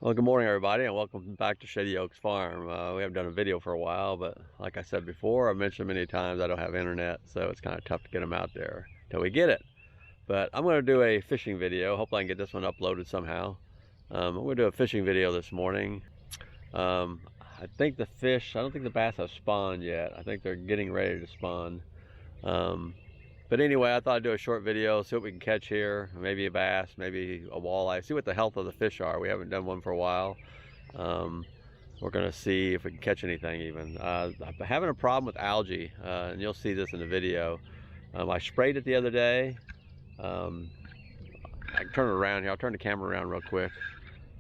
Well, good morning, everybody, and welcome back to Shady Oaks Farm. We haven't done a video for a while, but like I said before, I've mentioned many times I don't have internet, so it's kind of tough to get them out there until we get it. But I'm going to do a fishing video. Hopefully I can get this one uploaded somehow. I'm going to do a fishing video this morning. I think the fish, I don't think the bass have spawned yet. I think they're getting ready to spawn. But anyway, I thought I'd do a short video, see what we can catch here. Maybe a bass, maybe a walleye. See what the health of the fish are. We haven't done one for a while. We're gonna see if we can catch anything even. I'm having a problem with algae, and you'll see this in the video. I sprayed it the other day. I can turn it around here. I'll turn the camera around real quick,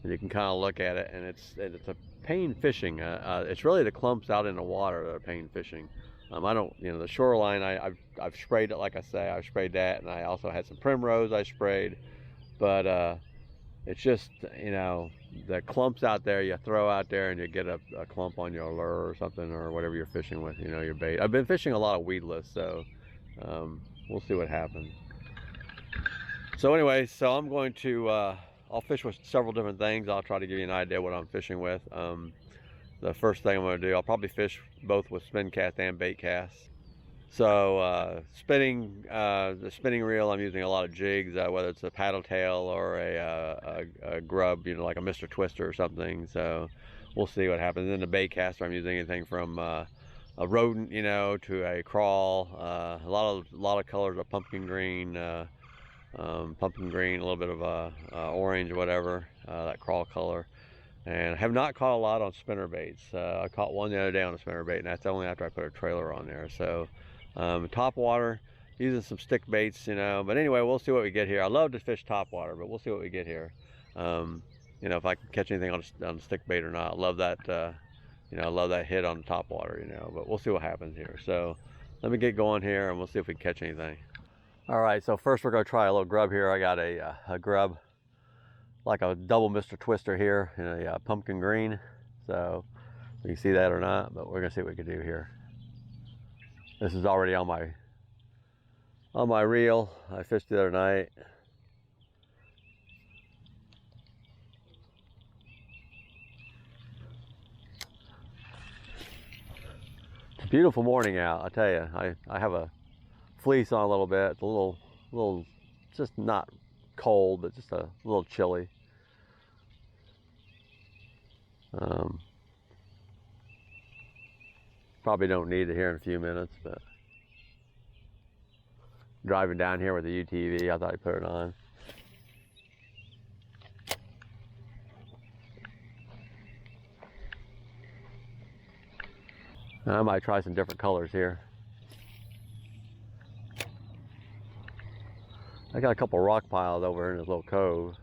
and you can kind of look at it. And it's a pain fishing. It's really the clumps out in the water that are pain fishing. I don't, the shoreline, I've sprayed it, like I say, I've sprayed that, and I also had some primrose I sprayed, but it's just, the clumps out there you throw out there and you get a clump on your lure or something, or whatever you're fishing with, your bait. I've been fishing a lot of weedless, so we'll see what happens. So anyway, so I'm going to, I'll fish with several different things. I'll try to give you an idea what I'm fishing with. The first thing I'm going to do, I'll probably fish both with spin cast and bait casts. So the spinning reel, I'm using a lot of jigs, whether it's a paddle tail or a grub, like a Mr. Twister or something. So we'll see what happens. And then the bait caster, I'm using anything from a rodent, to a crawl. A lot of colors of pumpkin green, a little bit of orange or whatever, that crawl color. And I have not caught a lot on spinner baits. I caught one the other day on a spinner bait, and that's only after I put a trailer on there. So top water, using some stick baits, but anyway, we'll see what we get here. I love to fish top water, but we'll see what we get here. If I can catch anything on the stick bait or not. I love that, I love that hit on the top water, but we'll see what happens here. So let me get going here and we'll see if we can catch anything. All right, so first we're going to try a little grub here. I got a grub, like a double Mr. Twister here in a pumpkin green. So you can see that or not, but we're gonna see what we can do here. This is already on my reel. I fished the other night. It's a beautiful morning out, I tell you. I have a fleece on a little bit. It's a little, just not cold, but just a little chilly. Probably don't need it here in a few minutes, but driving down here with the UTV, I thought I'd put it on. I might try some different colors here. I got a couple rock piles over in this little cove.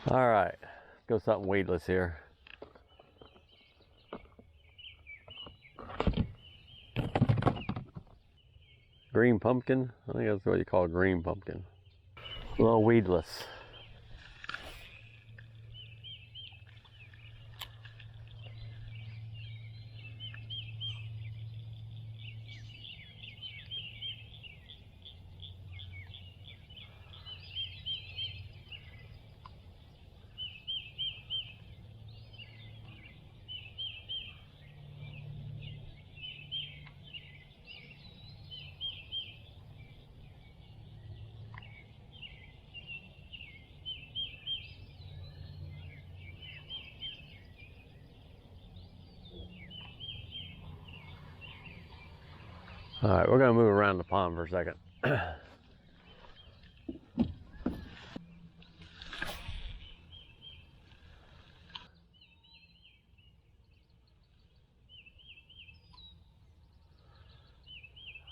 All right, let's go something weedless here. Green pumpkin, I think that's what you call green pumpkin. A little weedless. All right, we're gonna move around the pond for a second.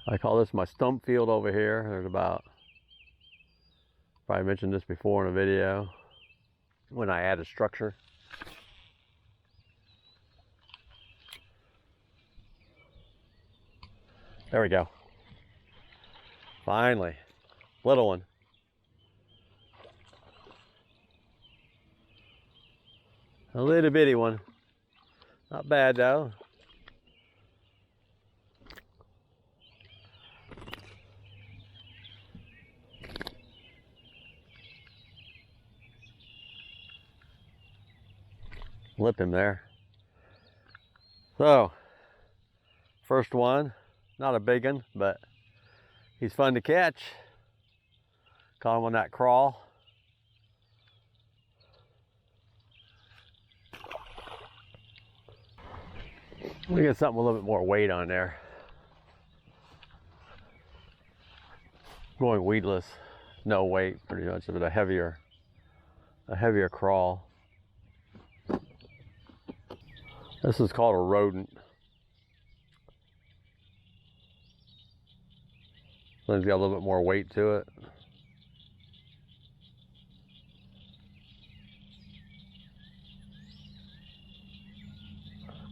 I call this my stump field over here. There's probably mentioned this before in a video, when I add a structure. There we go. Finally, little one. A little bitty one. Not bad though. Lip him there. So, first one, not a big one, but he's fun to catch. Caught him on that crawl. We get something with a little bit more weight on there. Going weedless, no weight, pretty much, but a heavier crawl. This is called a rodent. So it's got a little bit more weight to it.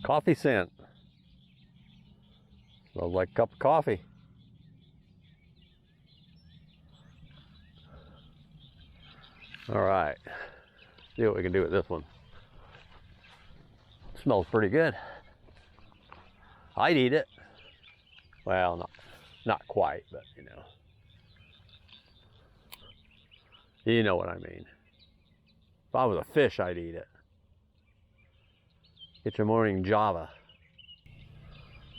Coffee scent. Smells like a cup of coffee. All right, see what we can do with this one. Smells pretty good. I'd eat it. Well, not quite, but you know what I mean. If I was a fish, I'd eat it. Get your morning Java.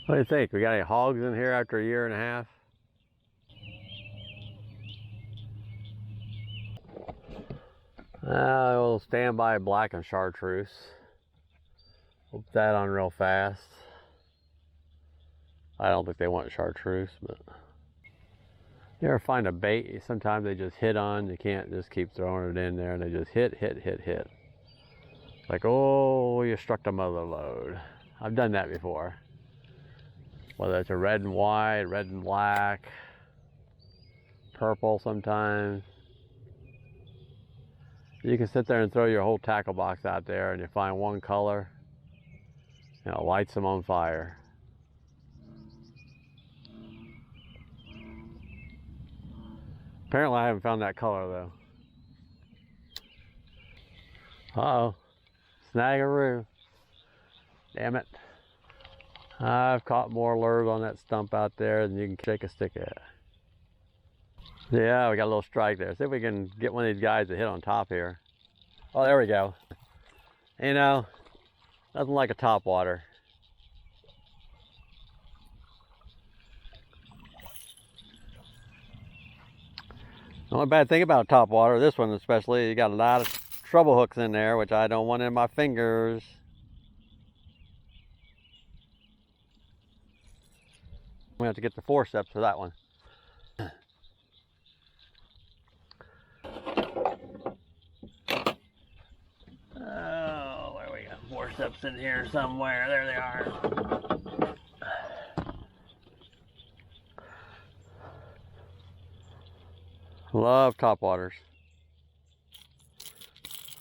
What do you think? We got any hogs in here after a year and a half? We'll stand by black and chartreuse. We'll put that on real fast. I don't think they want chartreuse, but you ever find a bait sometimes they just hit on, you can't just keep throwing it in there, and they just hit. Like, oh, you struck the mother lode. I've done that before. Whether it's a red and white, red and black, purple sometimes. You can sit there and throw your whole tackle box out there and you find one color and it lights them on fire. Apparently I haven't found that color though. Uh-oh. Snag-a-roo. Damn it. I've caught more lures on that stump out there than you can shake a stick at. Yeah, we got a little strike there. See if we can get one of these guys to hit on top here. Oh, there we go. You know, nothing like a topwater. The only bad thing about topwater, this one especially, you got a lot of treble hooks in there, which I don't want in my fingers. We have to get the forceps for that one. Oh, where we got forceps in here somewhere? There they are. Love topwaters.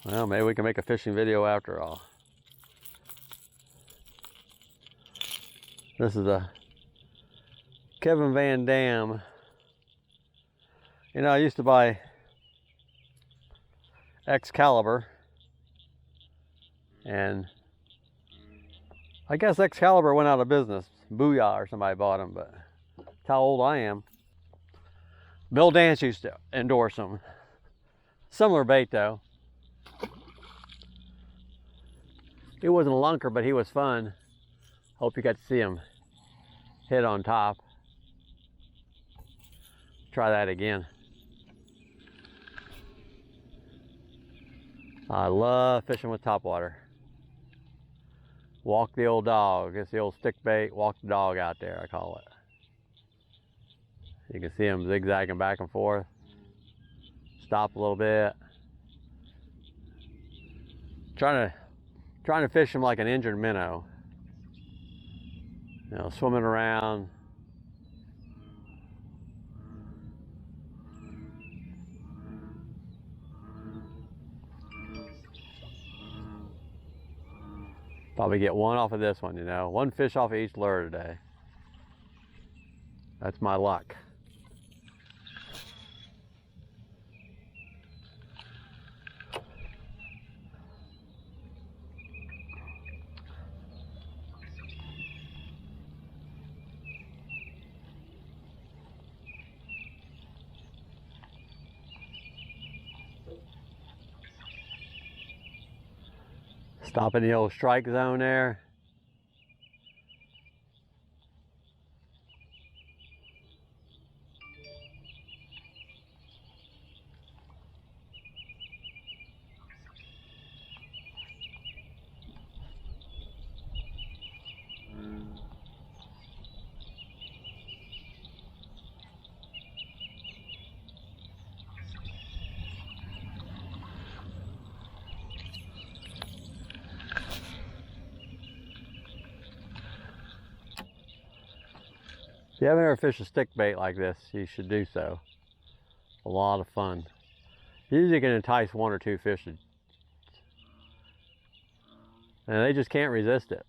Well, maybe we can make a fishing video after all. This is a Kevin Van Dam. You know, I used to buy Excalibur, and I guess Excalibur went out of business. Booyah or somebody bought them, but that's how old I am. Bill Dance used to endorse them. Similar bait though. He wasn't a lunker, but he was fun. Hope you got to see him hit on top. Try that again. I love fishing with topwater. Walk the old dog. It's the old stick bait, walk the dog out there, I call it. You can see him zigzagging back and forth. Stop a little bit. Trying to fish him like an injured minnow. You know, swimming around. Probably get one off of this one, you know. One fish off of each lure today. That's my luck. Stop in the old strike zone there. If you haven't ever fished a stick bait like this, you should do so. A lot of fun. Usually can entice 1 or 2 fish, and they just can't resist it.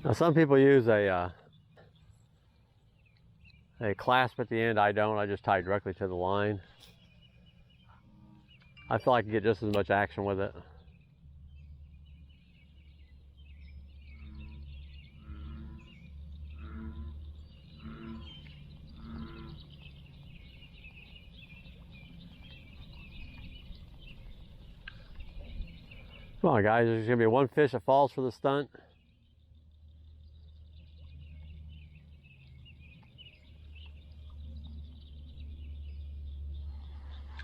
Now some people use a clasp at the end. I don't. I just tie directly to the line. I feel like I get just as much action with it. Come on guys, there's gonna be 1 fish that falls for the stunt.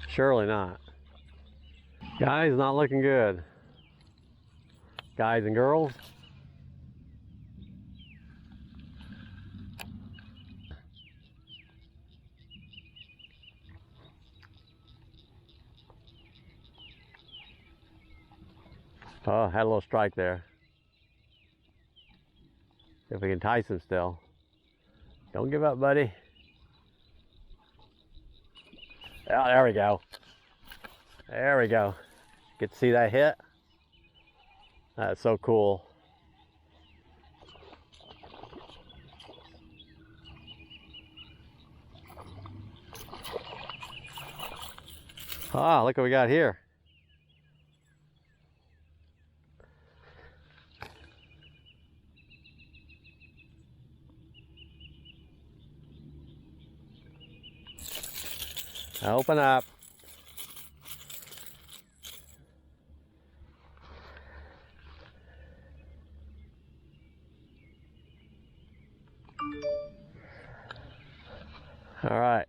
Surely not. Guys, not looking good. Guys and girls. Oh, had a little strike there. See if we can entice him still. Don't give up, buddy. Oh, there we go. There we go. Get to see that hit. That's so cool. Ah, look what we got here. Open up. All right.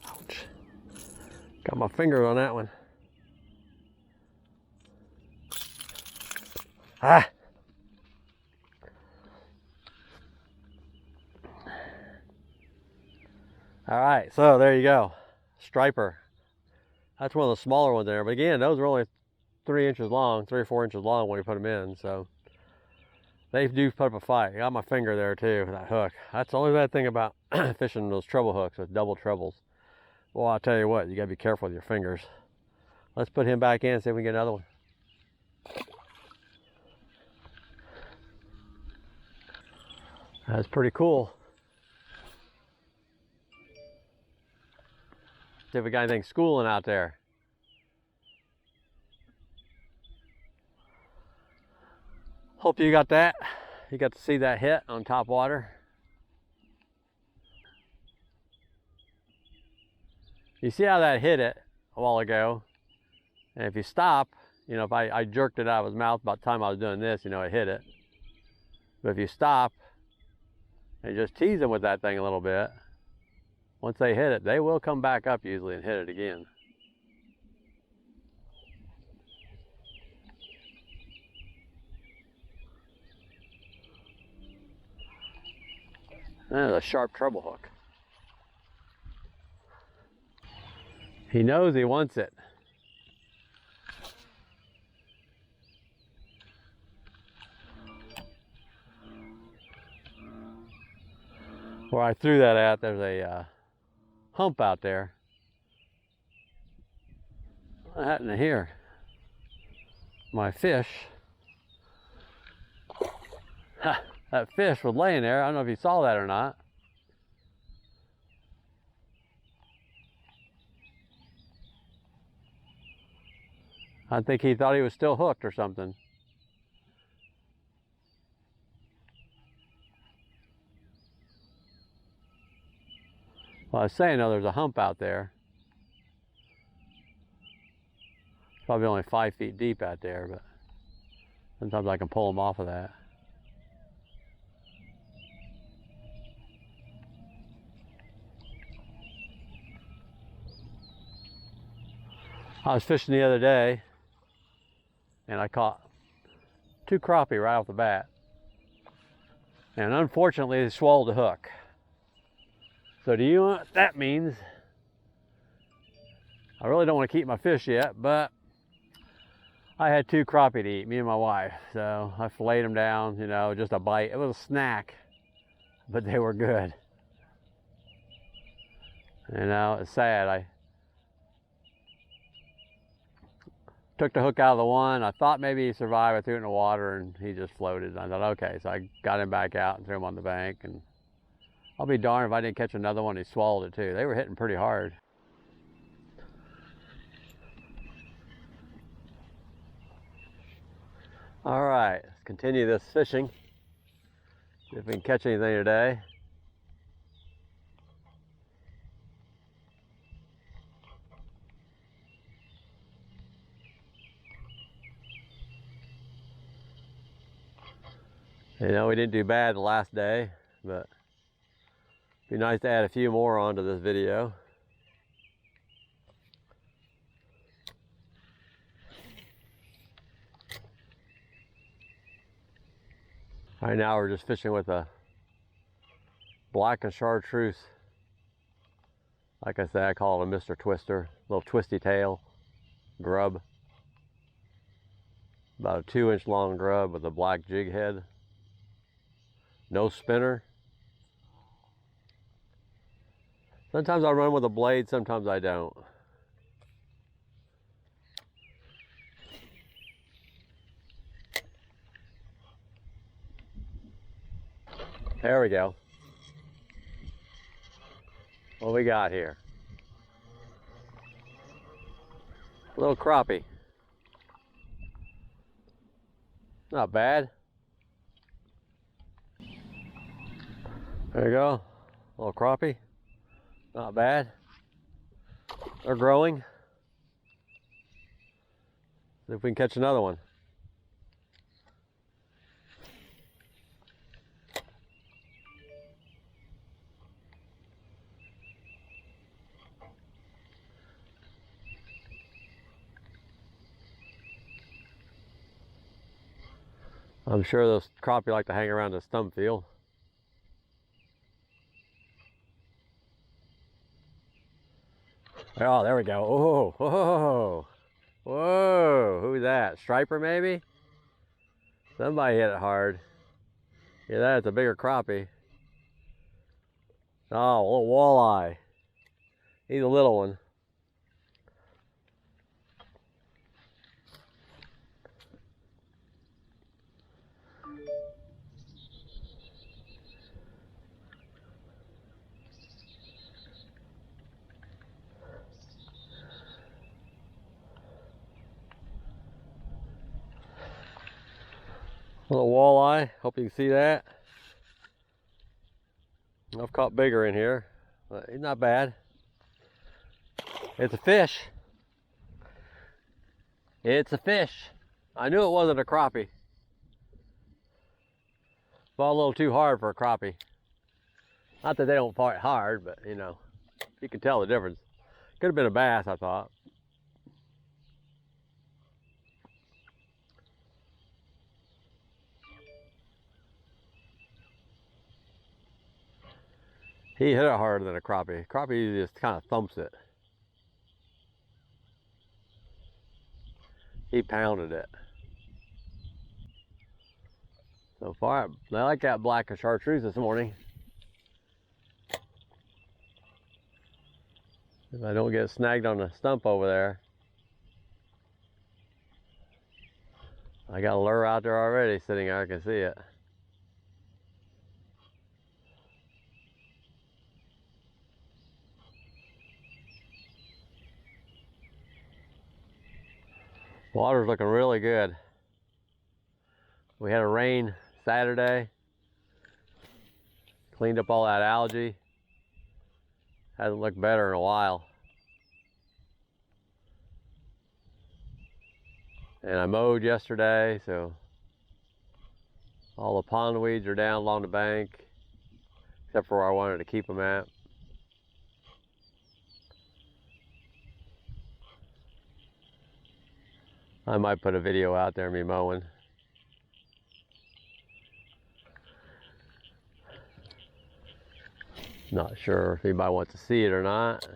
Ouch. Got my finger on that one. Ah. All right, so there you go. Striper. That's one of the smaller ones there. But again, those are only 3 inches long, 3 or 4 inches long when you put them in. So they do put up a fight. I got my finger there too, that hook. That's the only bad thing about fishing those treble hooks with double trebles. Well, I'll tell you what, you gotta be careful with your fingers. Let's put him back in, see if we can get another one. That's pretty cool. See if we got anything schooling out there. Hope you got that. You got to see that hit on top water. You see how that hit it a while ago? And if you stop, you know, if I jerked it out of his mouth about the time I was doing this, you know, it hit it. But if you stop and just tease them with that thing a little bit, once they hit it, they will come back up usually and hit it again. That's a sharp treble hook. He knows he wants it. Where I threw that at, there's a hump out there. What happened to here? My fish. That fish was laying there. I don't know if you saw that or not. I think he thought he was still hooked or something. Well, I was saying, though, there's a hump out there. It's probably only 5 feet deep out there, but sometimes I can pull them off of that. I was fishing the other day, and I caught 2 crappie right off the bat. And unfortunately, they swallowed the hook. So do you know what that means? I really don't want to keep my fish yet, but I had 2 crappie to eat, me and my wife. So I filleted them down, you know, just a bite. It was a snack, but they were good. You know, it's sad. I took the hook out of the one. I thought maybe he survived. I threw it in the water and he just floated. I thought, okay. So I got him back out and threw him on the bank. And I'll be darned if I didn't catch another one. He swallowed it too. They were hitting pretty hard. All right, let's continue this fishing. See if we can catch anything today. You know, we didn't do bad the last day, but it'd be nice to add a few more onto this video. Right now we're just fishing with a black and chartreuse. Like I said, I call it a Mr. Twister, little twisty tail grub. About a 2-inch long grub with a black jig head. No spinner. Sometimes I run with a blade, sometimes I don't. There we go. What we got here? A little crappie. Not bad. There you go. A little crappie. Not bad. They're growing. See if we can catch another one. I'm sure those crappie like to hang around the stump field. Oh, there we go. Oh, whoa, whoa. Who's that? Striper maybe? Somebody hit it hard. Yeah, that's a bigger crappie. Oh, a little walleye. He's a little one. Little walleye, hope you can see that. I've caught bigger in here, but he's not bad. It's a fish. It's a fish. I knew it wasn't a crappie. Fought a little too hard for a crappie. Not that they don't fight hard, but you know, you can tell the difference. Could have been a bass, I thought. He hit it harder than a crappie. Crappie just kind of thumps it. He pounded it. So far, I like that black chartreuse this morning. If I don't get snagged on the stump over there. I got a lure out there already sitting there, I can see it. Water's looking really good. We had a rain Saturday. Cleaned up all that algae. Hasn't looked better in a while. And I mowed yesterday, so all the pond weeds are down along the bank, except for where I wanted to keep them at. I might put a video out there of me mowing. Not sure if anybody wants to see it or not.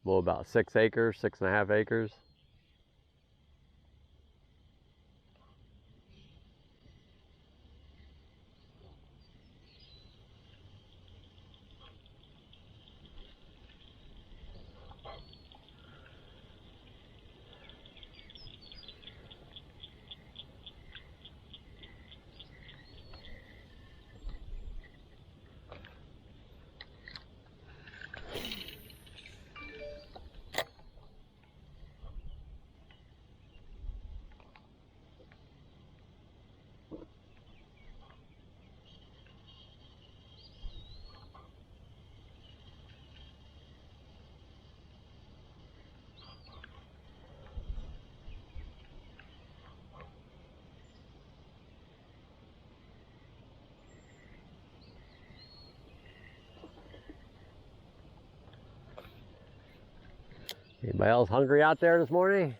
Mow about 6 acres, 6.5 acres. Anybody else hungry out there this morning?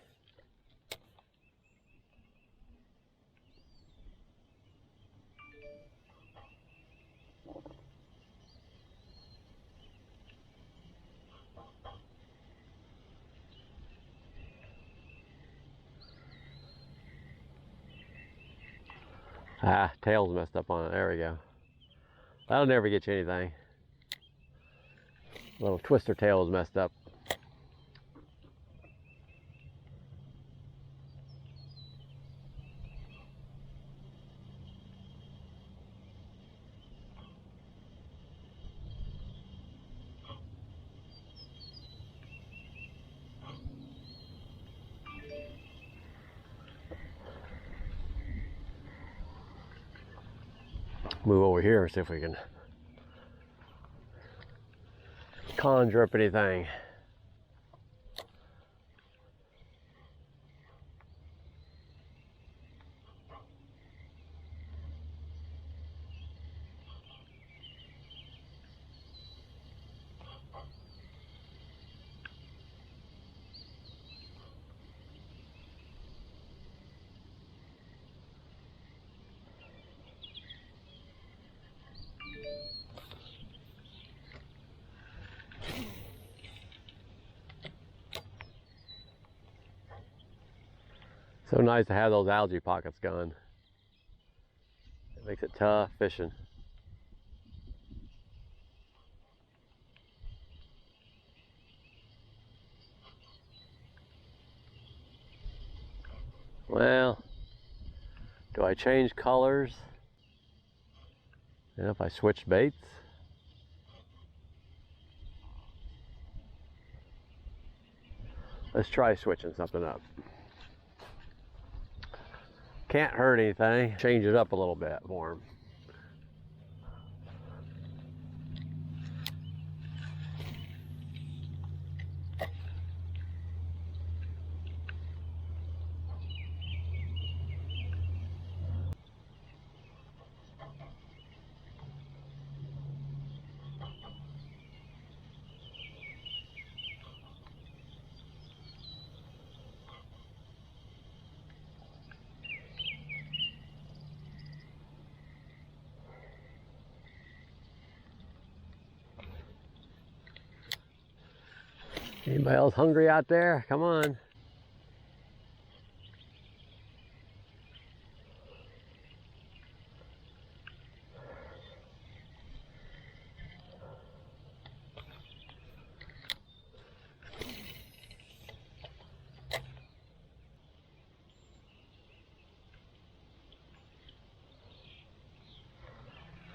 Ah, tail's messed up on it. There we go. That'll never get you anything. Little twister tail is messed up. Move over here and see if we can conjure up anything. So nice to have those algae pockets gone. It makes it tough fishing. Well, do I change colors? And if I switch baits? Let's try switching something up. Can't hurt anything. Change it up a little bit for him. Anybody else hungry out there? Come on.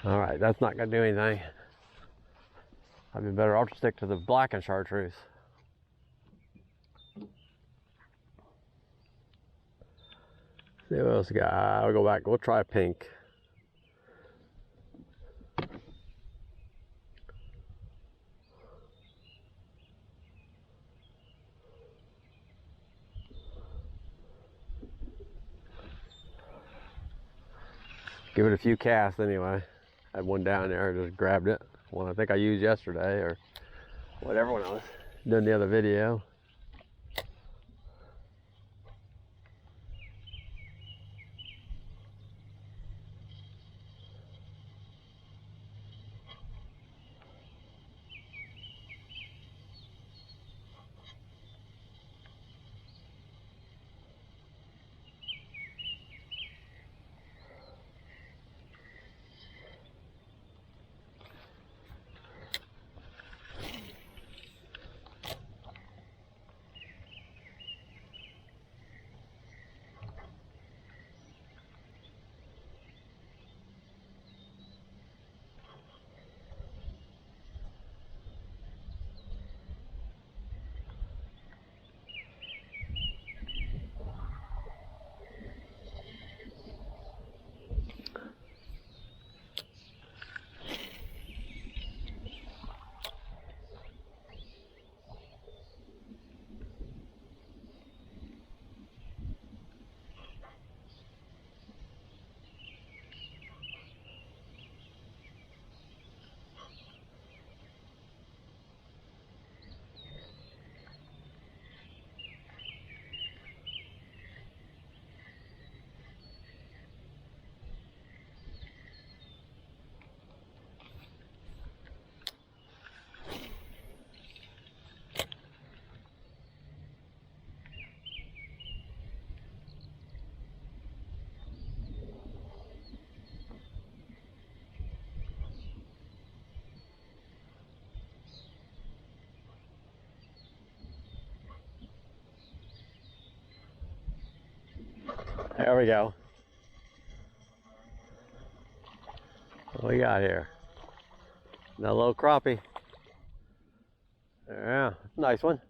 All right, that's not gonna do anything. I'd be better off to stick to the black and chartreuse. See what else we got. I'll go back. We'll try pink. Give it a few casts anyway. I had one down there, just grabbed it. One I think I used yesterday or whatever when I was doing the other video. There we go. What we got here? Another little crappie. Yeah, nice one.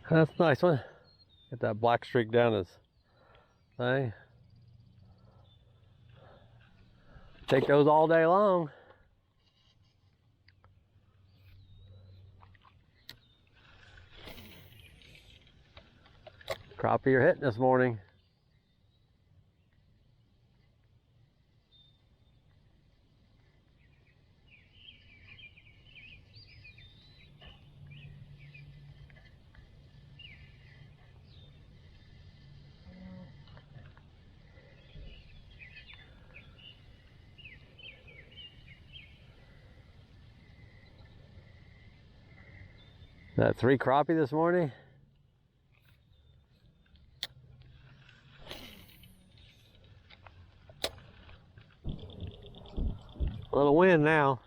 That's a nice one. Get that black streak down his thing. Take those all day long. Crappie you're hitting this morning. That 3 crappie this morning. A little wind now.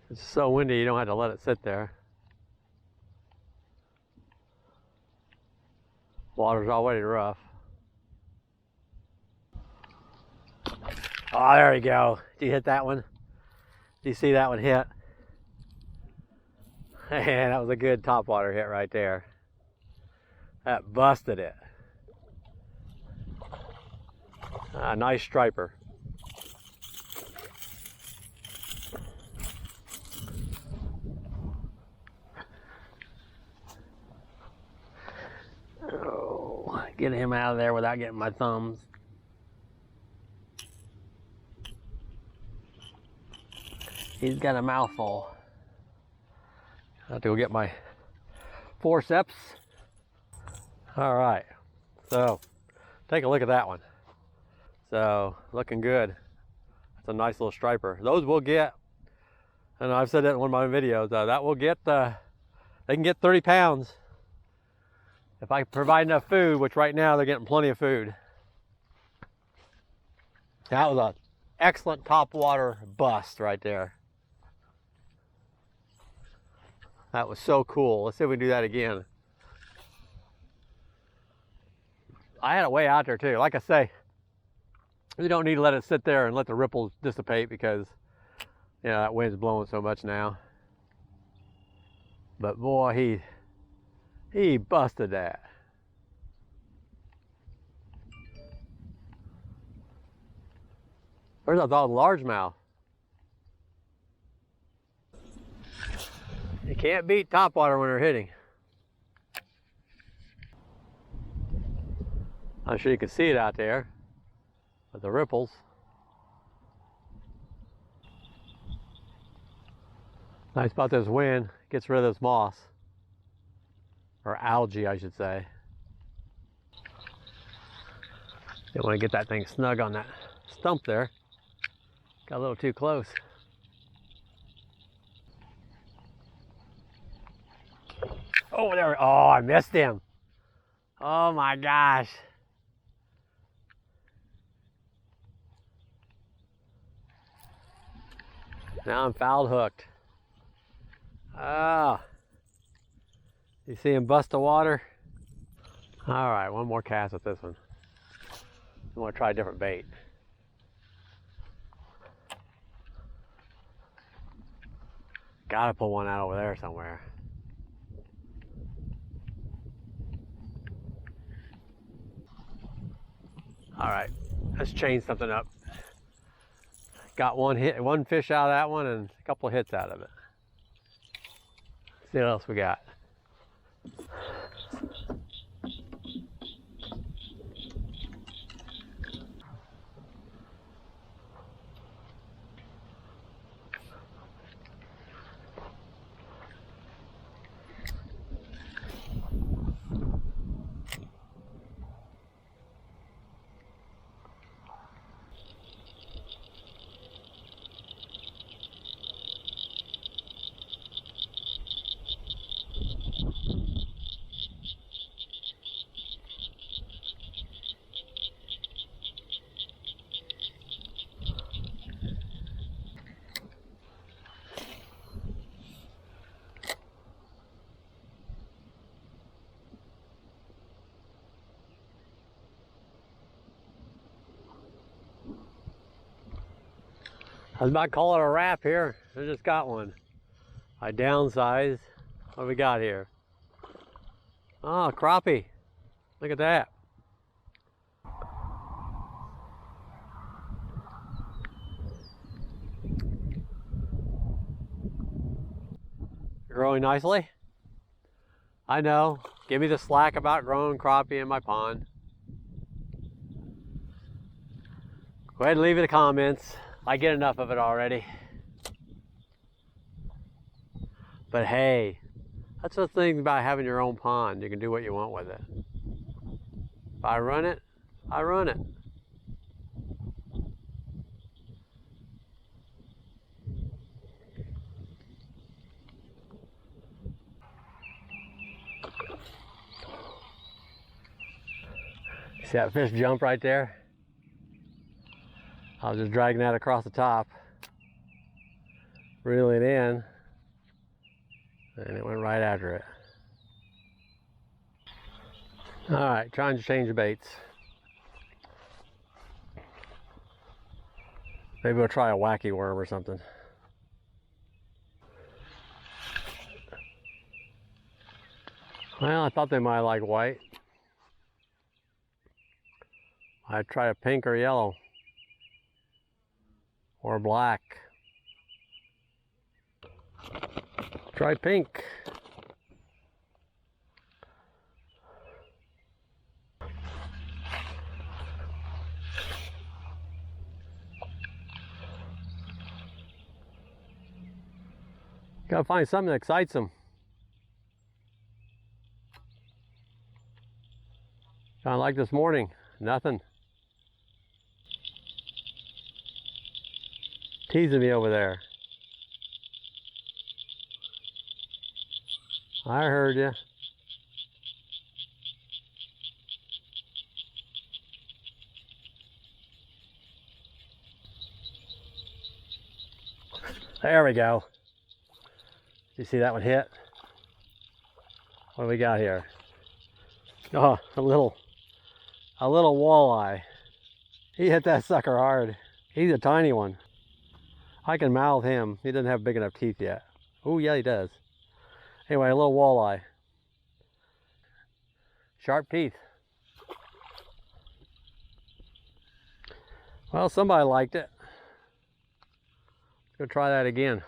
It's so windy you don't have to let it sit there. Water's already rough. Oh, there we go. Did you hit that one? Did you see that one hit? Man, that was a good topwater hit right there. That busted it. Nice striper. get him out of there without getting my thumbs. He's got a mouthful. I have to go get my forceps. All right, so take a look at that one. So looking good. That's a nice little striper. Those will get, and I've said that in one of my videos, that will get, they can get 30 pounds if I provide enough food, which right now they're getting plenty of food. That was an excellent topwater bust right there. That was so cool. Let's see if we can do that again. I had it way out there too. Like I say, you don't need to let it sit there and let the ripples dissipate because, you know, that wind's blowing so much now. But boy, he busted that. There's a largemouth. You can't beat topwater when they're hitting. I'm sure you can see it out there with the ripples. Nice about this wind, gets rid of this moss, or algae I should say. You want to get that thing snug on that stump there. Got a little too close. Oh, there, oh, I missed him. Oh my gosh. Now I'm foul hooked. Ah. You see him bust the water? All right, one more cast with this one. I want to try a different bait. Gotta pull one out over there somewhere. All right, let's change something up. Got one fish out of that one and a couple of hits out of it. Let's see what else we got. I was about to call it a wrap here. I just got one. I downsized. What do we got here? Oh, crappie. Look at that. Growing nicely. I know. Give me the slack about growing crappie in my pond. Go ahead and leave it in the comments. I get enough of it already. But hey, that's the thing about having your own pond. You can do what you want with it. If I run it, I run it. See that fish jump right there? I was just dragging that across the top, reel it in, and it went right after it. All right, trying to change the baits. Maybe we'll try a wacky worm or something. Well, I thought they might like white. I'd try a pink or yellow. Or black. Try pink. Gotta find something that excites them. Kind of like this morning, nothing. Teasing me over there. I heard you. There we go. You see that one hit? What do we got here? Oh, a little walleye. He hit that sucker hard. He's a tiny one. I can mouth him. He doesn't have big enough teeth yet. Oh yeah, he does. Anyway, a little walleye. Sharp teeth. Well, somebody liked it. Let's go try that again.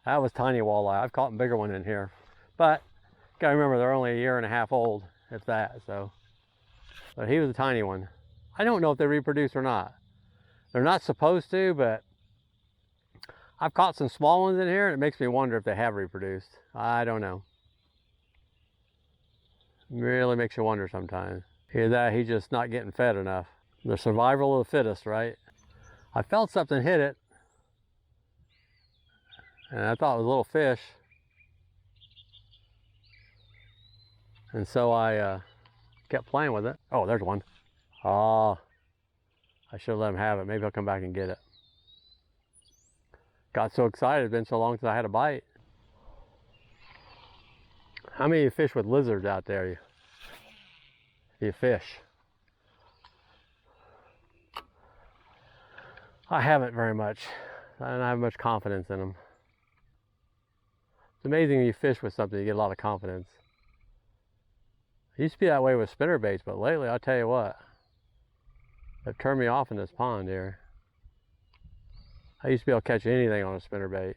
That was tiny walleye. I've caught a bigger one in here. But, gotta remember they're only 1.5 years old, if that, so. But he was a tiny one. I don't know if they reproduce or not. They're not supposed to, but I've caught some small ones in here and it makes me wonder if they have reproduced. I don't know. Really makes you wonder sometimes. Either that, he's just not getting fed enough. The survival of the fittest, right? I felt something hit it. And I thought it was a little fish. And so I kept playing with it. Oh, there's one. Oh, I should have let him have it. Maybe I'll come back and get it. Got so excited, it's been so long since I had a bite. How many of you fish with lizards out there? You fish? I haven't very much. I don't have much confidence in them. It's amazing when you fish with something, you get a lot of confidence. It used to be that way with spinnerbaits, but lately, I'll tell you what, they've turned me off in this pond here. I used to be able to catch anything on a spinnerbait.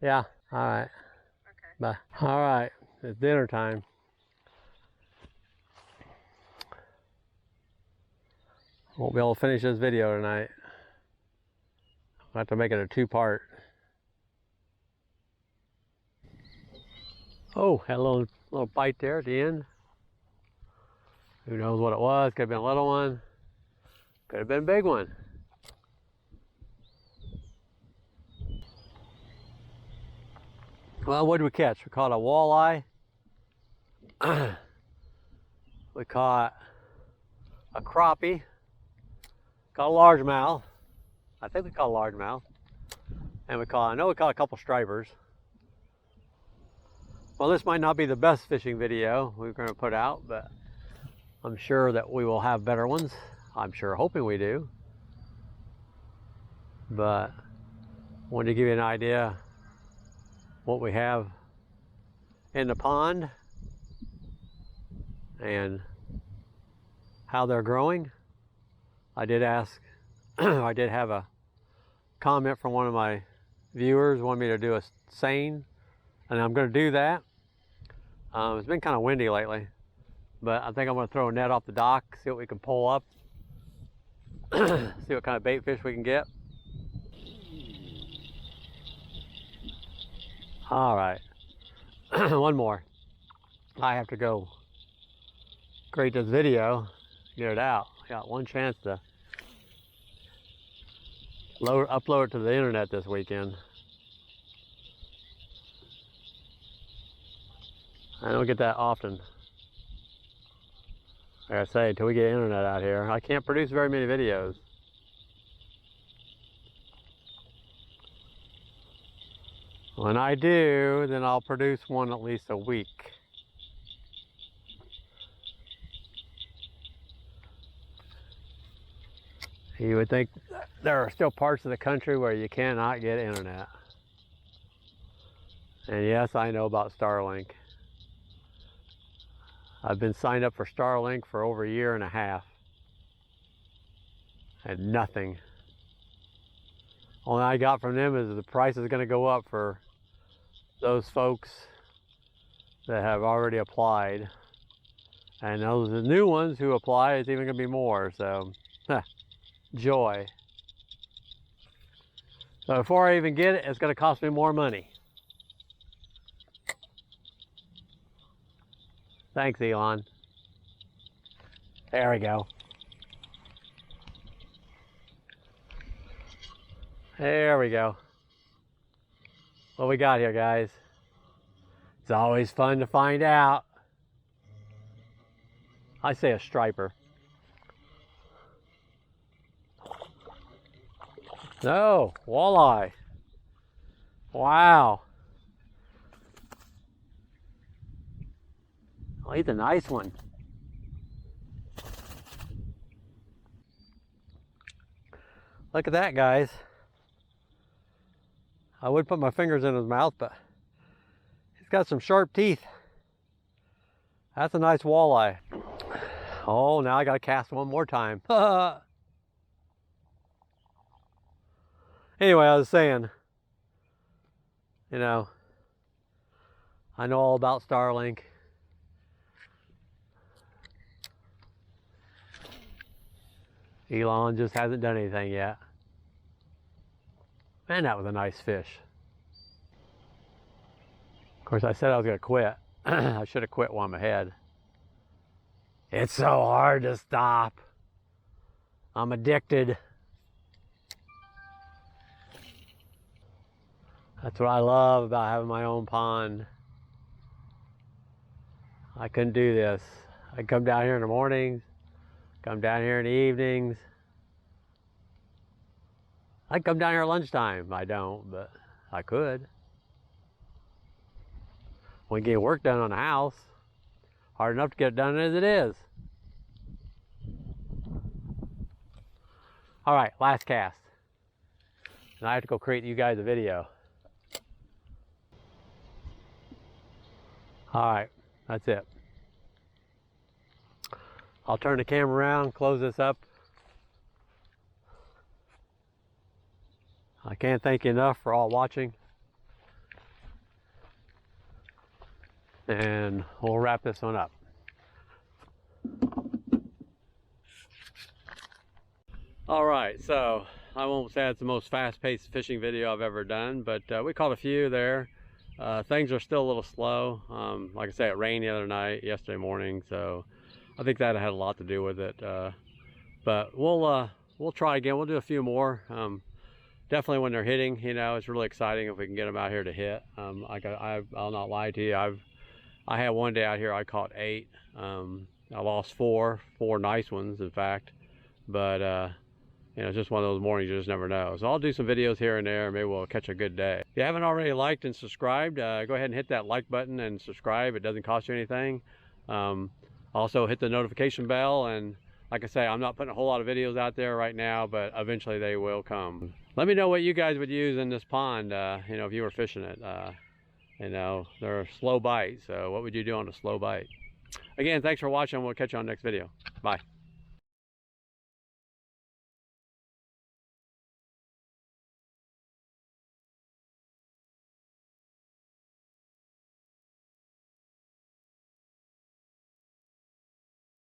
Yeah, all right. Okay. Bye. All right, it's dinner time. Won't be able to finish this video tonight. I'll have to make it a 2-part. Oh, had a little bite there at the end. Who knows what it was? Could have been a little one. Could have been a big one. Well, what did we catch? We caught a walleye. We caught a crappie. Caught a largemouth. I think we caught a largemouth. And I know we caught a couple stripers. Well, this might not be the best fishing video we're going to put out, but I'm sure that we will have better ones. I'm sure, hoping we do. But wanted to give you an idea what we have in the pond and how they're growing. I did ask, I did have a comment from one of my viewers, wanted me to do a seine, and I'm going to do that. It's been kind of windy lately, but I think I'm going to throw a net off the dock, see what we can pull up, see what kind of bait fish we can get. All right, one more. I have to go create this video, get it out. Got one chance to upload it to the internet this weekend. I don't get that often. Like I say, until we get internet out here, I can't produce very many videos. When I do, then I'll produce one at least a week. You would think there are still parts of the country where you cannot get internet. And yes, I know about Starlink. I've been signed up for Starlink for over 1.5 years. And nothing. All I got from them is the price is going to go up for those folks that have already applied. And those the new ones who apply, it's even going to be more. So, joy. So before I even get it, it's going to cost me more money. Thanks, Elon. There we go. There we go. What we got here, guys? It's always fun to find out. I say a striper. No, walleye. Wow. Oh, he's a nice one. Look at that, guys. I would put my fingers in his mouth, but he's got some sharp teeth. That's a nice walleye. Oh, now I gotta cast one more time. Anyway, I was saying, you know, I know all about Starlink. Elon just hasn't done anything yet. Man, that was a nice fish. Of course, I said I was gonna quit. I should have quit while I'm ahead. It's so hard to stop. I'm addicted. That's what I love about having my own pond. I couldn't do this. I'd come down here in the mornings, come down here in the evenings. I'd come down here at lunchtime. I don't, but I could. We can get work done on the house. Hard enough to get it done as it is. All right, last cast. And I have to go create you guys a video. All right, that's it. I'll turn the camera around, close this up. I can't thank you enough for all watching. And we'll wrap this one up. All right, so I won't say it's the most fast-paced fishing video I've ever done, but we caught a few there. Things are still a little slow. Like I say, it rained the other night, yesterday morning, so I think that had a lot to do with it. But we'll try again. We'll do a few more. Definitely when they're hitting, you know, it's really exciting if we can get them out here to hit. I'll not lie to you. I had one day out here I caught 8. I lost 4 nice ones, in fact. But you know, it's just one of those mornings you just never know. So I'll do some videos here and there. Maybe we'll catch a good day. If you haven't already liked and subscribed, go ahead and hit that like button and subscribe. It doesn't cost you anything. Also hit the notification bell, and like I say, I'm not putting a whole lot of videos out there right now, but eventually they will come. Let me know what you guys would use in this pond, you know, if you were fishing it. You know, they're a slow bite, so what would you do on a slow bite? Again, thanks for watching. We'll catch you on the next video. Bye.